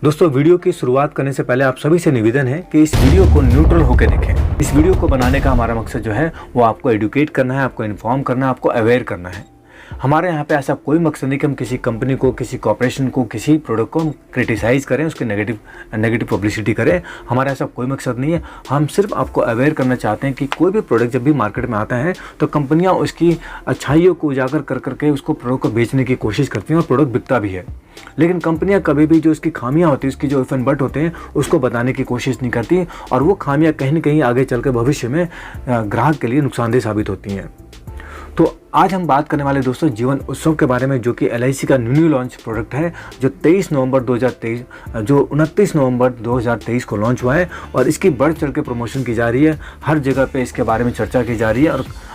दोस्तों वीडियो की शुरुआत करने से पहले आप सभी से निवेदन है कि इस वीडियो को न्यूट्रल होकर देखें। इस वीडियो को बनाने का हमारा मकसद जो है वो आपको एडुकेट करना है, आपको इन्फॉर्म करना है, आपको अवेयर करना है। हमारे यहाँ पे ऐसा कोई मकसद नहीं कि हम किसी कंपनी को, किसी कॉर्पोरेशन को, किसी प्रोडक्ट को क्रिटिसाइज़ करें, उसकी नेगेटिव पब्लिसिटी करें। हमारा ऐसा कोई मकसद नहीं है। हम सिर्फ आपको अवेयर करना चाहते हैं कि कोई भी प्रोडक्ट जब भी मार्केट में आता है तो कंपनियाँ उसकी अच्छाइयों को उजागर कर करके उसको प्रोडक्ट को बेचने की कोशिश करती हैं और प्रोडक्ट बिकता भी है। लेकिन कंपनियां कभी भी जो उसकी खामियां होती हैं, उसकी जो इफ एंड बट होते हैं, उसको बताने की कोशिश नहीं करती और वो खामियां कहीं ना कहीं आगे चलकर भविष्य में ग्राहक के लिए नुकसानदेह साबित होती हैं। तो आज हम बात करने वाले दोस्तों जीवन उत्सव के बारे में, जो कि LIC का न्यू लॉन्च प्रोडक्ट है, जो 29 नवंबर 2023 को लॉन्च हुआ है और इसकी बढ़ चढ़ के प्रमोशन की जा रही है। हर जगह पे इसके बारे में चर्चा की जा रही है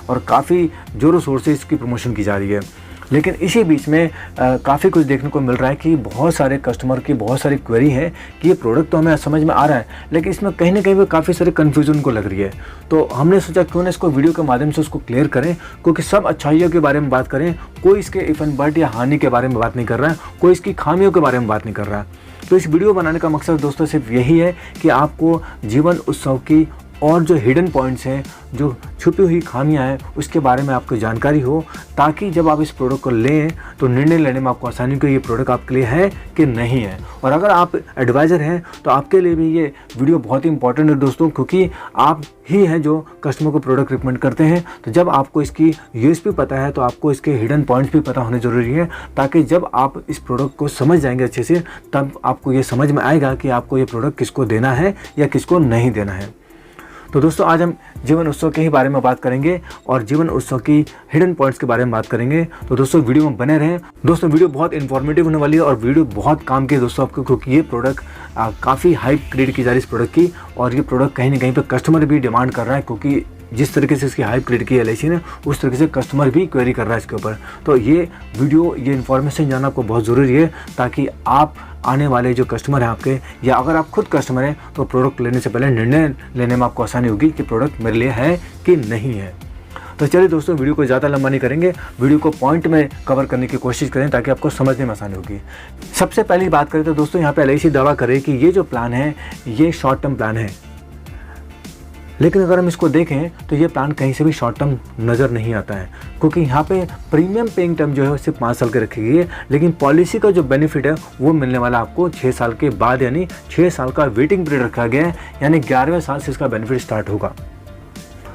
और काफ़ी जोरों शोर से इसकी प्रमोशन की जा रही है। लेकिन इसी बीच में काफ़ी कुछ देखने को मिल रहा है कि बहुत सारे कस्टमर की बहुत सारी क्वेरी है कि ये प्रोडक्ट तो हमें समझ में आ रहा है, लेकिन इसमें कहीं ना कहीं काफ़ी सारे कन्फ्यूज़न को लग रही है। तो हमने सोचा क्यों ना इसको वीडियो के माध्यम से उसको क्लियर करें, क्योंकि सब अच्छाइयों के बारे में बात करें। कोई इसके इफ एंड बट या हानि के बारे में बात नहीं कर रहा है, कोई इसकी खामियों के बारे में बात नहीं कर रहा है। तो इस वीडियो बनाने का मकसद दोस्तों सिर्फ यही है कि आपको जीवन उत्सव की और जो हिडन पॉइंट्स हैं, जो छुपी हुई खामियां हैं, उसके बारे में आपको जानकारी हो, ताकि जब आप इस प्रोडक्ट को लें तो निर्णय लेने में आपको आसानी हो कि ये प्रोडक्ट आपके लिए है कि नहीं है। और अगर आप एडवाइज़र हैं तो आपके लिए भी ये वीडियो बहुत ही इंपॉर्टेंट है दोस्तों, क्योंकि आप ही हैं जो कस्टमर को प्रोडक्ट रिकमेंड करते हैं। तो जब आपको इसकी USP पता है तो आपको इसके हिडन पॉइंट्स भी पता होने ज़रूरी है, ताकि जब आप इस प्रोडक्ट को समझ जाएंगे अच्छे से, तब आपको ये समझ में आएगा कि आपको ये प्रोडक्ट किसको देना है या किसको नहीं देना है। तो दोस्तों आज हम जीवन उत्सव के ही बारे में बात करेंगे और जीवन उत्सव की हिडन पॉइंट्स के बारे में बात करेंगे। तो दोस्तों वीडियो में बने रहें। दोस्तों वीडियो बहुत इन्फॉर्मेटिव होने वाली है और वीडियो बहुत काम की है दोस्तों आपको, क्योंकि ये प्रोडक्ट काफ़ी हाइप क्रिएट की जा रही है इस प्रोडक्ट की, और ये प्रोडक्ट कहीं ना कहीं पर कस्टमर भी डिमांड कर रहा है, क्योंकि जिस तरीके से इसकी हाइप क्रिएट की LIC ने, उस तरीके से कस्टमर भी क्वेरी कर रहा है इसके ऊपर। तो ये वीडियो, ये इन्फॉर्मेशन जानना आपको बहुत ज़रूरी है, ताकि आप आने वाले जो कस्टमर हैं आपके, या अगर आप खुद कस्टमर हैं, तो प्रोडक्ट लेने से पहले निर्णय लेने में आपको आसानी होगी कि प्रोडक्ट मेरे लिए है कि नहीं है। तो चलिए दोस्तों वीडियो को ज़्यादा लंबा नहीं करेंगे, वीडियो को पॉइंट में कवर करने की कोशिश करें ताकि आपको समझने में आसानी होगी। सबसे पहली बात करें तो दोस्तों यहाँ पे LIC दावा करे कि ये जो प्लान है ये शॉर्ट टर्म प्लान है, लेकिन अगर हम इसको देखें तो ये प्लान कहीं से भी शॉर्ट टर्म नज़र नहीं आता है, क्योंकि यहाँ पे प्रीमियम पेइंग टर्म जो है सिर्फ 5 साल के रखी गई है, लेकिन पॉलिसी का जो बेनिफिट है वो मिलने वाला आपको 6 साल के बाद, यानी 6 साल का वेटिंग पीरियड रखा गया है, यानी 11वें साल से इसका बेनिफिट स्टार्ट होगा।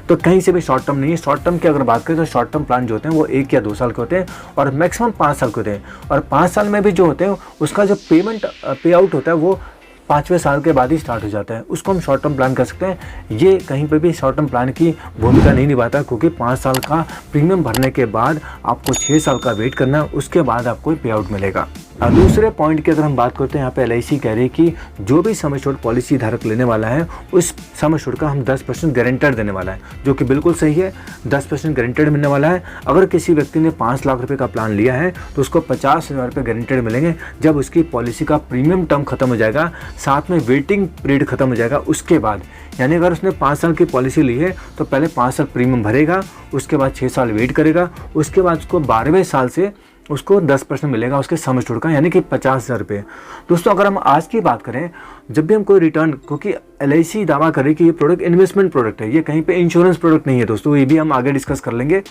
तो कहीं से भी शॉर्ट टर्म नहीं है। शॉर्ट टर्म की अगर बात करें तो शॉर्ट टर्म प्लान जो होते हैं वो 1 या 2 साल के होते हैं और मैक्सिमम 5 साल के होते हैं, और 5 साल में भी जो होते हैं उसका जो पे आउट होता है वो 5वें साल के बाद ही स्टार्ट हो जाता है। उसको हम शॉर्ट टर्म प्लान कर सकते हैं। ये कहीं पे भी शॉर्ट टर्म प्लान की भूमिका नहीं निभाता, क्योंकि 5 साल का प्रीमियम भरने के बाद आपको 6 साल का वेट करना है, उसके बाद आपको पे आउट मिलेगा। और दूसरे पॉइंट की अगर हम बात करते हैं, यहाँ पे LIC कह रही है कि जो भी सम एश्योर्ड पॉलिसी धारक लेने वाला है उस सम एश्योर्ड का हम 10% गारंटेड देने वाला है, जो कि बिल्कुल सही है। 10% गारंटेड मिलने वाला है। अगर किसी व्यक्ति ने 5 लाख रुपए का प्लान लिया है तो उसको 50,000 रुपये गारंटेड मिलेंगे जब उसकी पॉलिसी का प्रीमियम टर्म खत्म हो जाएगा, साथ में वेटिंग पीरियड खत्म हो जाएगा उसके बाद। यानी अगर उसने 5 साल की पॉलिसी ली है तो पहले 5 साल प्रीमियम भरेगा, उसके बाद 6 साल वेट करेगा, उसके बाद उसको 12वें साल से उसको 10% मिलेगा उसके सम एश्योर्ड का, यानी कि 50,000 रुपये। दोस्तों अगर हम आज की बात करें, जब भी हम कोई रिटर्न, क्योंकि LIC दावा करे कि ये प्रोडक्ट इन्वेस्टमेंट प्रोडक्ट है, ये कहीं पे इंश्योरेंस प्रोडक्ट नहीं है दोस्तों, ये भी हम आगे डिस्कस कर लेंगे।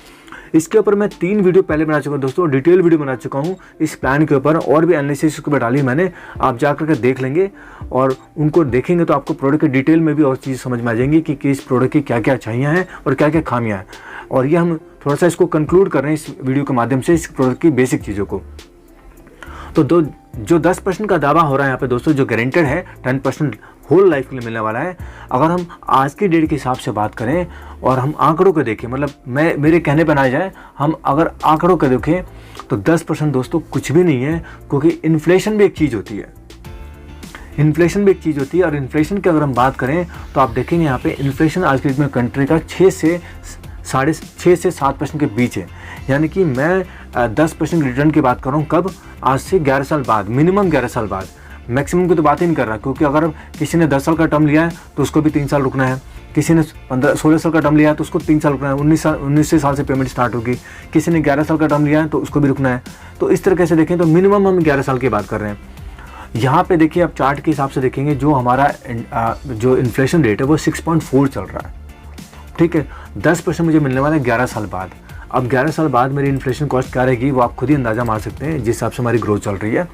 इसके ऊपर मैं 3 वीडियो पहले बना चुका हूँ दोस्तों, डिटेल वीडियो बना चुका हूँ इस प्लान के ऊपर, और भी एनालिसिस के ऊपर डाली मैंने, आप जाकर के देख लेंगे और उनको देखेंगे तो आपको प्रोडक्ट के डिटेल में भी और चीज़ समझ में आ जाएंगी कि इस प्रोडक्ट की क्या क्या अच्छाइयाँ हैं और क्या क्या खामियाँ हैं। और ये हम थोड़ा सा इसको कंक्लूड कर रहे हैं इस वीडियो के माध्यम से, इस प्रोडक्ट की बेसिक चीज़ों को। तो जो 10% का दावा हो रहा है यहाँ पे दोस्तों, जो गारंटेड है 10% होल लाइफ के लिए मिलने वाला है। अगर हम आज की डेट के हिसाब से बात करें और हम आंकड़ों को देखें, मतलब मेरे कहने पर ना जाए, हम अगर आंकड़ों को देखें तो 10% दोस्तों कुछ भी नहीं है, क्योंकि इन्फ्लेशन भी एक चीज़ होती है। इन्फ्लेशन भी एक चीज़ होती है, और इन्फ्लेशन की अगर हम बात करें तो आप देखेंगे यहाँ पे इन्फ्लेशन आज के डेट में कंट्री का 6 से 7% के बीच है। यानी कि मैं 10% रिटर्न की बात कर रहा हूँ कब, आज से 11 साल बाद, मिनिमम 11 साल बाद। मैक्सिमम की तो बात ही नहीं कर रहा, क्योंकि अगर किसी ने 10 साल का टर्म लिया है तो उसको भी 3 साल रुकना है, किसी ने 16 साल का टर्म लिया है तो उसको 3 साल रुकना है, 19 साल से पेमेंट स्टार्ट होगी, किसी ने 11 साल का टर्म लिया है तो उसको भी रुकना है। तो इस तरीके से देखें तो मिनिमम हम 11 साल की बात कर रहे हैं। यहाँ पे देखिए आप चार्ट के हिसाब से देखेंगे जो हमारा जो इन्फ्लेशन रेट है वो 6.4 चल रहा है, ठीक है। 10% मुझे मिलने वाला है 11 साल बाद। अब 11 साल बाद मेरी इन्फ्लेशन कॉस्ट क्या रहेगी वो आप खुद ही अंदाज़ा मार सकते हैं जिस हिसाब से हमारी ग्रोथ चल रही है।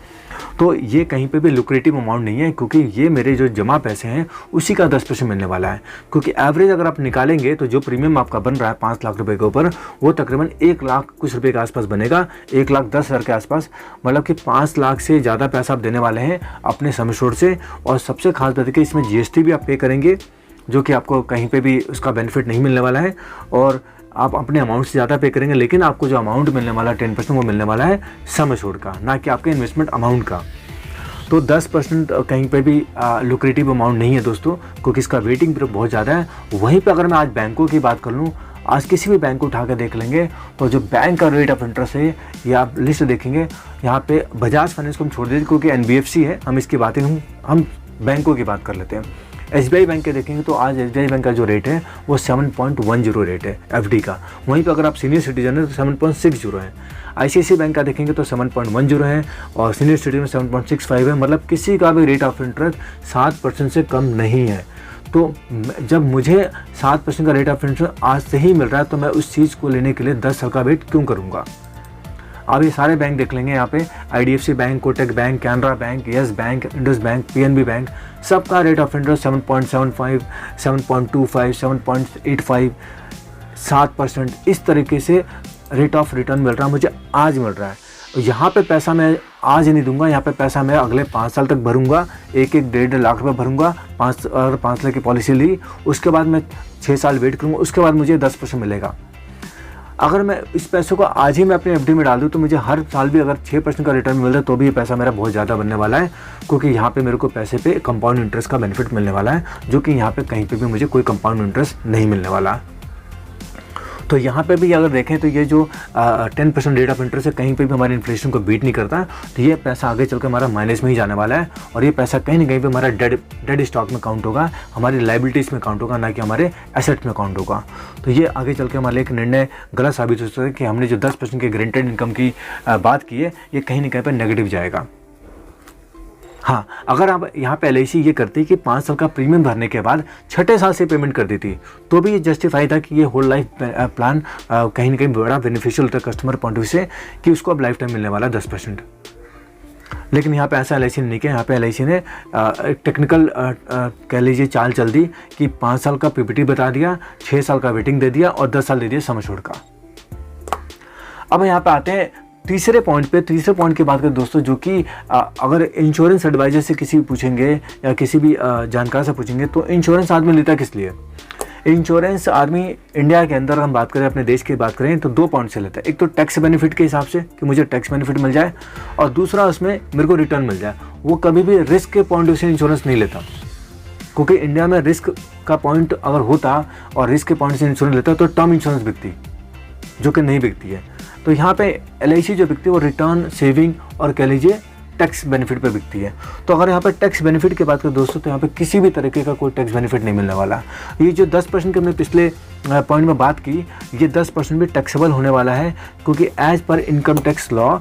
तो ये कहीं पे भी लुक्रेटिव अमाउंट नहीं है, क्योंकि ये मेरे जो जमा पैसे हैं उसी का 10% मिलने वाला है। क्योंकि एवरेज अगर आप निकालेंगे तो जो प्रीमियम आपका बन रहा है 5 लाख रुपए के ऊपर, वो तकरीबन 1 लाख कुछ रुपए के आसपास बनेगा, 1,10,000 के आसपास। मतलब कि 5 लाख से ज़्यादा पैसा आप देने वाले हैं अपने सम एश्योर्ड से। और सबसे खास बात है कि इसमें GST भी आप पे करेंगे, जो कि आपको कहीं पे भी उसका बेनिफिट नहीं मिलने वाला है। और आप अपने अमाउंट से ज़्यादा पे करेंगे, लेकिन आपको जो अमाउंट मिलने वाला है 10% वो मिलने वाला है सम एश्योर्ड का, ना कि आपके इन्वेस्टमेंट अमाउंट का। तो 10% कहीं पे भी लुक्रेटिव अमाउंट नहीं है दोस्तों, क्योंकि इसका वेटिंग पीरियड बहुत ज़्यादा है। वहीं पे अगर मैं आज बैंकों की बात कर लूँ, आज किसी भी बैंक को उठा कर देख लेंगे तो जो बैंक का रेट ऑफ इंटरेस्ट है, ये आप लिस्ट देखेंगे, यहाँ पे बजाज फाइनेंस को हम छोड़ देते क्योंकि NBFC है, हम इसकी बातें हम बैंकों की बात कर लेते हैं। SBI बैंक के देखेंगे तो आज SBI बैंक का जो रेट है वो 7.10 रेट है FD का। वहीं पर अगर आप सीनियर सिटीजन है तो 7.60 है। ICICI बैंक का देखेंगे तो 7.10 है और सीनियर सिटीजन में 7.65 है। मतलब किसी का भी रेट ऑफ इंटरेस्ट 7% से कम नहीं है। तो जब मुझे 7% का रेट ऑफ इंटरेस्ट आज से ही मिल रहा है तो मैं उस चीज़ को लेने के लिए 10 साल का वेट क्यों करूँगा। आप ये सारे बैंक देख लेंगे यहाँ पे, IDFC bank, Kotak bank, Canara bank, yes bank, Indus bank, PNB bank, सबका रेट ऑफ इंटरेस्ट 7.75, 7.25, 7.85, 7%, इस तरीके से रेट ऑफ रिटर्न मिल रहा है मुझे, आज मिल रहा है। यहाँ पे पैसा मैं आज नहीं दूंगा, यहाँ पे पैसा मैं अगले 5 साल तक भरूंगा, 1-1.5 लाख रुपये भरूंगा। 5 लाख की पॉलिसी ली, उसके बाद मैं 6 साल वेट करूँगा, उसके बाद मुझे 10% मिलेगा। अगर मैं इस पैसे को आज ही मैं अपनी FD में डाल दूँ तो मुझे हर साल भी अगर 6% का रिटर्न मिल रहा है तो भी ये पैसा मेरा बहुत ज़्यादा बनने वाला है, क्योंकि यहाँ पे मेरे को पैसे पे कंपाउंड इंटरेस्ट का बेनिफिट मिलने वाला है, जो कि यहाँ पे कहीं पे भी मुझे कोई कंपाउंड इंटरेस्ट नहीं मिलने वाला। तो यहाँ पे भी अगर देखें तो ये जो 10% रेट ऑफ इंटरेस्ट है कहीं पे भी हमारी इन्फ्लेशन को बीट नहीं करता, तो ये पैसा आगे चलकर हमारा माइनस में ही जाने वाला है। और ये पैसा कहीं ना कहीं पे हमारा डेड स्टॉक में काउंट होगा, हमारी लाइबिलिटीज़ में काउंट होगा, ना कि हमारे एसेट्स में काउंट होगा। तो ये आगे चल के हमारे एक निर्णय गलत साबित हो सकता है कि हमने जो 10% की गारंटेड इनकम की बात की है, ये कहीं ना कहीं पर नेगेटिव जाएगा। हाँ, अगर आप यहाँ पे LIC ये करती कि 5 साल का प्रीमियम भरने के बाद 6ठे साल से पेमेंट कर देती, तो भी ये जस्टिफाई था कि ये होल लाइफ प्लान कहीं ना कहीं बड़ा बेनिफिशियल होता है कस्टमर पॉइंट ऑफ व्यू से, कि उसको अब लाइफ टाइम मिलने वाला 10%। लेकिन यहाँ पे ऐसा LIC ने नहीं किया। यहाँ पे LIC ने एक टेक्निकल कह लीजिए चाल चल दी कि 5 साल का PPT बता दिया, 6 साल का वेटिंग दे दिया और 10 साल दे दिया सम एश्योर्ड का। अब यहाँ पे आते हैं तीसरे पॉइंट पे। तीसरे पॉइंट की बात करें दोस्तों, जो कि अगर इंश्योरेंस एडवाइजर से किसी भी पूछेंगे या किसी भी जानकार से पूछेंगे तो इंश्योरेंस आदमी लेता किस लिए। इंश्योरेंस आदमी इंडिया के अंदर हम बात करें, अपने देश की बात करें तो 2 पॉइंट से लेता है। एक तो टैक्स बेनिफिट के हिसाब से कि मुझे टैक्स बेनिफिट मिल जाए, और दूसरा उसमें मेरे को रिटर्न मिल जाए। वो कभी भी रिस्क के पॉइंट ऑफ से इंश्योरेंस नहीं लेता, क्योंकि इंडिया में रिस्क का पॉइंट अगर होता और रिस्क के पॉइंट से इंश्योरेंस लेता तो टर्म इंश्योरेंस बिकती, जो कि नहीं बिकती है। तो यहाँ पे LIC जो बिकती है वो रिटर्न, सेविंग और कह लीजिए टैक्स बेनिफिट पे बिकती है। तो अगर यहाँ पे टैक्स बेनिफिट की बात करें दोस्तों, तो यहाँ पे किसी भी तरीके का कोई टैक्स बेनिफिट नहीं मिलने वाला। ये जो 10% की हमने पिछले पॉइंट में बात की, ये 10% भी टैक्सेबल होने वाला है, क्योंकि as per income tax law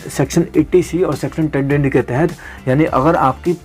section 80C और सेक्शन 1020 के तहत, यानी अगर आपकी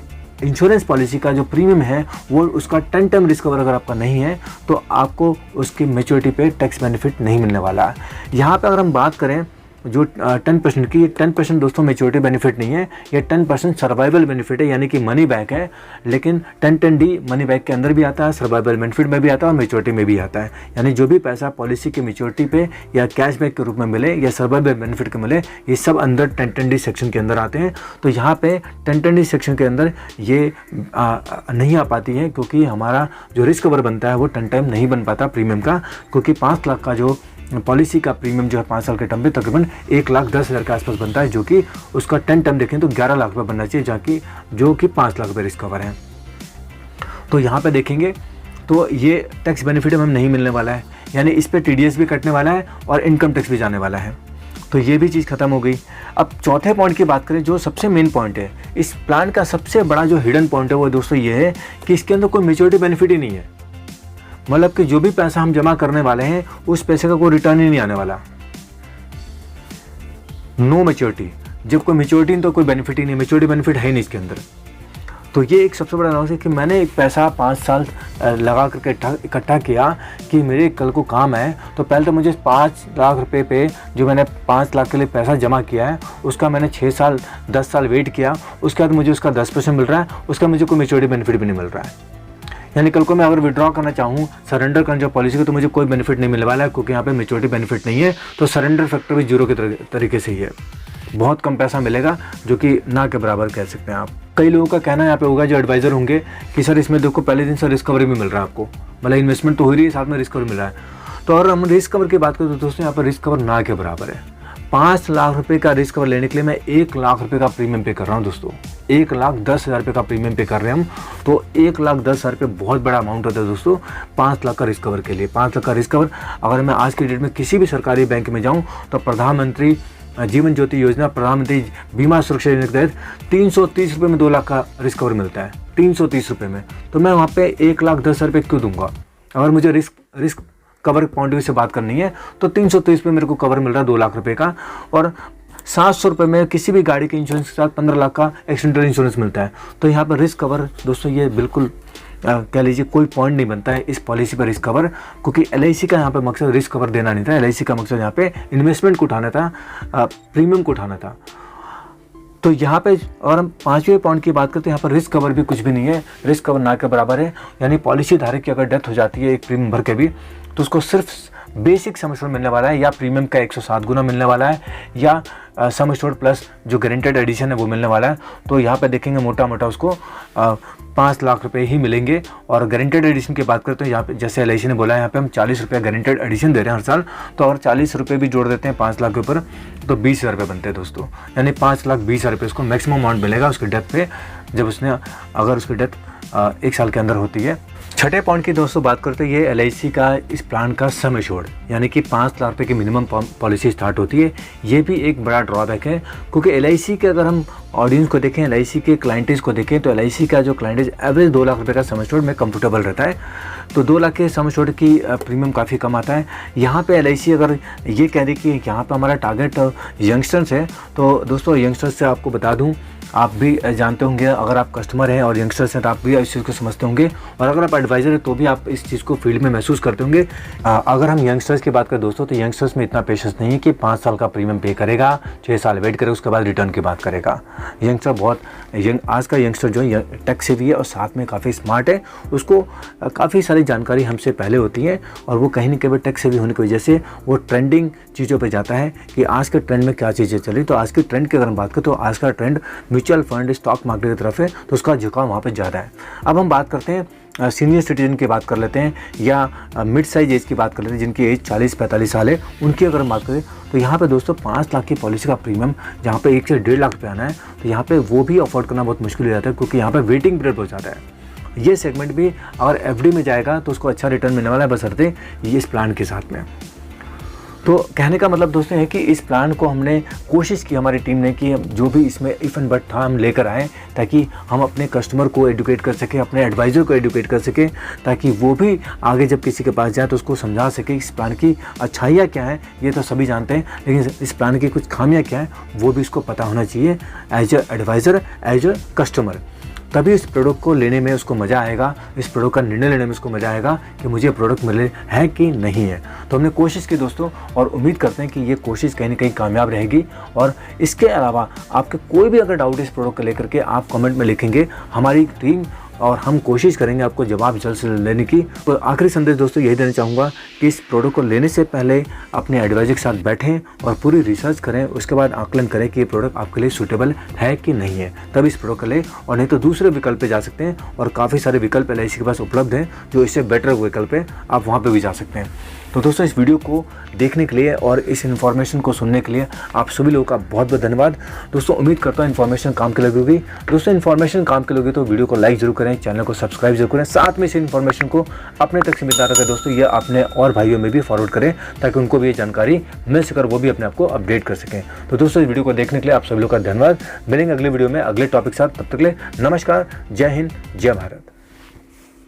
इंश्योरेंस पॉलिसी का जो प्रीमियम है वो उसका 10 टर्म रिस्क कवर अगर आपका नहीं है तो आपको उसकी मैच्योरिटी पे टैक्स बेनिफिट नहीं मिलने वाला। यहाँ पे अगर हम बात करें जो 10% की, 10% दोस्तों मैच्योरिटी बेनिफिट नहीं है, ये 10% सर्वाइवल बेनिफिट है, यानी कि मनी बैक है। लेकिन 1010D मनी बैक के अंदर भी आता है, सर्वाइवल बेनिफिट में भी आता है और मैच्योरिटी में भी आता है। यानी जो भी पैसा पॉलिसी की मैच्योरिटी पे या कैशबैक के रूप में मिले या सर्वाइवल बेनिफिट के मिले, ये सब अंदर 1010D सेक्शन के अंदर आते हैं। तो यहाँ पे 1010D सेक्शन के अंदर ये नहीं आ पाती है, क्योंकि हमारा जो रिस्क कवर बनता है वो 10 टाइम नहीं बन पाता प्रीमियम का, क्योंकि 5 लाख का जो पॉलिसी का प्रीमियम जो है 5 साल के टर्म पे तकरीबन 1,10,000 के आसपास बनता है, जो कि उसका 10 टर्म देखें तो 11 लाख रुपये बनना चाहिए, जो कि 5 लाख रुपये रिस्क कवर है। तो यहाँ पे देखेंगे तो ये टैक्स बेनिफिट हमें नहीं मिलने वाला है, यानी इस पर TDS भी कटने वाला है और इनकम टैक्स भी जाने वाला है। तो ये भी चीज़ खत्म हो गई। अब चौथे पॉइंट की बात करें, जो सबसे मेन पॉइंट है इस प्लान का, सबसे बड़ा जो हिडन पॉइंट है वो दोस्तों ये है कि इसके अंदर कोई मैच्योरिटी बेनिफिट ही नहीं है। मतलब कि जो भी पैसा हम जमा करने वाले हैं उस पैसे का कोई रिटर्न ही नहीं आने वाला। नो मैच्योरिटी, जब कोई मैच्योरिटी नहीं तो कोई बेनिफिट ही नहीं, मैच्योरिटी बेनिफिट है ही नहीं इसके अंदर। तो ये एक सबसे बड़ा लॉस है कि मैंने एक पैसा 5 साल लगा करके इकट्ठा किया कि मेरे कल को काम है। तो पहले तो मुझे 5 लाख रुपए पे जो मैंने 5 लाख के लिए पैसा जमा किया है उसका मैंने 6 साल 10 साल वेट किया, उसके बाद मुझे उसका 10% मिल रहा है, उसका मुझे कोई मैच्योरिटी बेनिफिट भी नहीं मिल रहा है। यानी कल को मैं अगर विड्रॉ करना चाहूँ सरेंडर करना चाहूँ पॉलिसी को तो मुझे कोई बेनिफिट नहीं मिलने वाला है, क्योंकि यहाँ पे मैच्योरिटी बेनिफिट नहीं है। तो सरेंडर फैक्टर भी जीरो के तरीके से ही है, बहुत कम पैसा मिलेगा, जो कि ना के बराबर कह सकते हैं आप। कई लोगों का कहना यहाँ पे होगा जो एडवाइज़र होंगे कि सर इसमें देखो पहले दिन सर रिस्क कवर भी मिल रहा है आपको, मतलब इन्वेस्टमेंट तो हो रही है साथ में रिस्क कवर मिल रहा है। तो अगर हम रिस्क कवर की बात करें तो दोस्तों यहाँ पर रिस्क कवर ना के बराबर है। 5 लाख रुपए का रिस्क कवर लेने के लिए मैं 1 लाख रुपए का प्रीमियम पे कर रहा हूँ दोस्तों, 1,10,000 रुपये का प्रीमियम पे कर रहे हैं हम। तो 1,10,000 रुपये बहुत बड़ा अमाउंट होता है दोस्तों 5 लाख का रिस्क कवर के लिए। 5 लाख का रिस्क कवर अगर मैं आज की डेट में किसी भी सरकारी बैंक में जाऊँ तो प्रधानमंत्री जीवन ज्योति योजना, प्रधानमंत्री बीमा सुरक्षा योजना के तहत 330 रुपये में 2 लाख का रिस्क कवर मिलता है, 330 रुपये में। तो मैं वहाँ पे 1,10,000 रुपये क्यों दूंगा? अगर मुझे risk cover point of view से बात करनी है तो 330 रुपये मेरे को कवर मिल रहा है 2 लाख रुपये का, और 700 रुपये में किसी भी गाड़ी के इंश्योरेंस के साथ 15 लाख का एक्सीडेंटल इंश्योरेंस मिलता है। तो यहाँ पर रिस्क कवर दोस्तों ये बिल्कुल कह लीजिए कोई पॉइंट नहीं बनता है इस पॉलिसी पर रिस्क कवर, क्योंकि LIC का यहाँ पे मकसद रिस्क कवर देना नहीं था। LIC का मकसद यहाँ पे इन्वेस्टमेंट को उठाना था, प्रीमियम को उठाना था। तो यहाँ पे और हम 5वें पॉइंट की बात करते हैं, यहाँ पर रिस्क कवर भी कुछ भी नहीं है, रिस्क कवर ना के बराबर है। यानी पॉलिसी धारक की अगर डेथ हो जाती है एक प्रीमियम भर के भी तो उसको सिर्फ बेसिक सम एश्योर्ड मिलने वाला है, या प्रीमियम का 107 गुना मिलने वाला है, या सम एश्योर्ड प्लस जो गारंटेड एडिशन है वो मिलने वाला है। तो यहाँ पे देखेंगे मोटा मोटा उसको 5 लाख रुपए ही मिलेंगे। और गारंटेड एडिशन की बात करते हैं, यहाँ पे जैसे LIC ने बोला है यहाँ पे हम 40 रुपये गारंटेड एडिशन दे रहे हैं हर साल। तो अगर 40 रुपये भी जोड़ देते हैं 5 लाख के ऊपर तो 20,000 रुपये बनते हैं दोस्तों। यानी 5,20,000 रुपये उसको मैक्सिमम अमाउंट मिलेगा उसकी डेथ पे, जब उसने अगर उसकी डेथ 1 साल के अंदर होती है। छठे पॉइंट की दोस्तों बात करते हैं, ये LIC का इस प्लान का सम एश्योर्ड, यानी कि 5 लाख रुपये की मिनिमम पॉलिसी स्टार्ट होती है। ये भी एक बड़ा ड्रॉबैक है, क्योंकि LIC के अगर हम ऑडियंस को देखें, LIC के क्लाइंटेज को देखें तो LIC का जो क्लाइंटेज एवरेज 2 लाख रुपये का सम एश्योर्ड में कंफर्टेबल रहता है। तो 2 लाख के सम एश्योर्ड की प्रीमियम काफ़ी कम आता है। यहाँ पे LIC अगर ये कह दे कि यहाँ पे हमारा टारगेट यंगस्टर्स है, तो दोस्तों यंगस्टर्स से आपको बता दूँ, आप भी जानते होंगे, अगर आप कस्टमर हैं और यंगस्टर्स हैं तो आप भी इस चीज़ को समझते होंगे, और अगर आप एडवाइज़र हैं तो भी आप इस चीज़ को फील्ड में महसूस करते होंगे। अगर हम यंगस्टर्स की बात करें दोस्तों तो यंगस्टर्स में इतना पेशेंस नहीं है कि 5 साल का प्रीमियम पे करेगा, 6 साल वेट करेगा, उसके बाद रिटर्न की बात करेगा। यंगस्टर बहुत आज का यंगस्टर जो है टेक सेवी है और साथ में काफ़ी स्मार्ट है, उसको काफ़ी सारी जानकारी हमसे पहले होती है, और वो कहीं ना कहीं टेक सेवी होने की वजह से वो ट्रेंडिंग चीज़ों पे जाता है कि आज के ट्रेंड में क्या चीज़ें चली। तो आज के ट्रेंड की अगर हम बात करें तो आज का trend mutual fund, stock market की तरफ है, तो उसका झुकाव वहाँ पे ज़्यादा है। अब हम बात करते हैं सीनियर सिटीजन की बात कर लेते हैं, या मिड साइज एज की बात कर लेते हैं, जिनकी एज 40-45 साल है, उनकी अगर हम बात करें तो यहाँ पे दोस्तों 5 लाख की पॉलिसी का प्रीमियम जहाँ पे 1 से 1.5 लाख रुपये आना है, तो यहाँ पे वो भी अफोर्ड करना बहुत मुश्किल हो जाता है, क्योंकि यहाँ पे वेटिंग पीरियड बहुत ज़्यादा है। ये सेगमेंट भी अगर FD में जाएगा तो उसको अच्छा रिटर्न मिलने वाला है, बशर्ते ये इस प्लान के साथ में। तो कहने का मतलब दोस्तों है कि इस प्लान को हमने कोशिश की, हमारी टीम ने, कि जो भी इसमें इफ एंड बट था हम लेकर आए, ताकि हम अपने कस्टमर को एडुकेट कर सकें, अपने एडवाइज़र को एडुकेट कर सकें, ताकि वो भी आगे जब किसी के पास जाए तो उसको समझा सके इस प्लान की अच्छाइयाँ क्या हैं। ये तो सभी जानते हैं, लेकिन इस प्लान की कुछ खामियाँ क्या हैं वो भी इसको पता होना चाहिए as a advisor, as a customer. तभी इस प्रोडक्ट को लेने में उसको मज़ा आएगा, इस प्रोडक्ट का निर्णय लेने में उसको मज़ा आएगा कि मुझे प्रोडक्ट मिले है कि नहीं है। तो हमने कोशिश की दोस्तों, और उम्मीद करते हैं कि ये कोशिश कहीं ना कहीं कामयाब रहेगी। और इसके अलावा आपके कोई भी अगर डाउट इस प्रोडक्ट को लेकर के आप कमेंट में लिखेंगे, हमारी टीम और हम कोशिश करेंगे आपको जवाब जल्द से जल्द लेने की। तो आखिरी संदेश दोस्तों यही देना चाहूँगा कि इस प्रोडक्ट को लेने से पहले अपने एडवाइजर के साथ बैठें और पूरी रिसर्च करें, उसके बाद आकलन करें कि ये प्रोडक्ट आपके लिए सूटेबल है कि नहीं है, तब इस प्रोडक्ट को लें। और नहीं तो दूसरे विकल्प पे जा सकते हैं, और काफ़ी सारे विकल्प LIC के पास उपलब्ध हैं जो इससे बेटर विकल्प है, आप वहाँ पर भी जा सकते हैं। तो दोस्तों इस वीडियो को देखने के लिए और इस इन्फॉर्मेशन को सुनने के लिए आप सभी लोगों का बहुत बहुत धन्यवाद। दोस्तों उम्मीद करता हूँ इन्फॉर्मेशन काम के लगी होगी। दोस्तों इन्फॉर्मेशन काम के लगी तो वीडियो को लाइक जरूर करें, चैनल को सब्सक्राइब जरूर करें, साथ में इस इन्फॉर्मेशन को अपने तक सीमित ना रखें दोस्तों, ये अपने और भाइयों में भी फॉरवर्ड करें, ताकि उनको भी ये जानकारी मिल सके और वो भी अपने आप को अपडेट कर सकें। तो दोस्तों इस वीडियो को देखने के लिए आप सभी लोगों का धन्यवाद। मिलेंगे अगले वीडियो में अगले टॉपिक साथ, तब तक के लिए नमस्कार, जय हिंद, जय भारत।